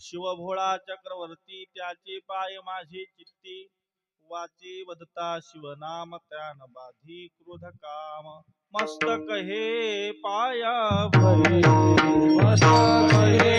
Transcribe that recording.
शिवभोळा चक्रवर्ती त्याचे पाय माझे चित्ती वाचे वदता शिवनाम त्यान बाधी क्रोध काम मस्तक हे पाया भरे मस्तक हे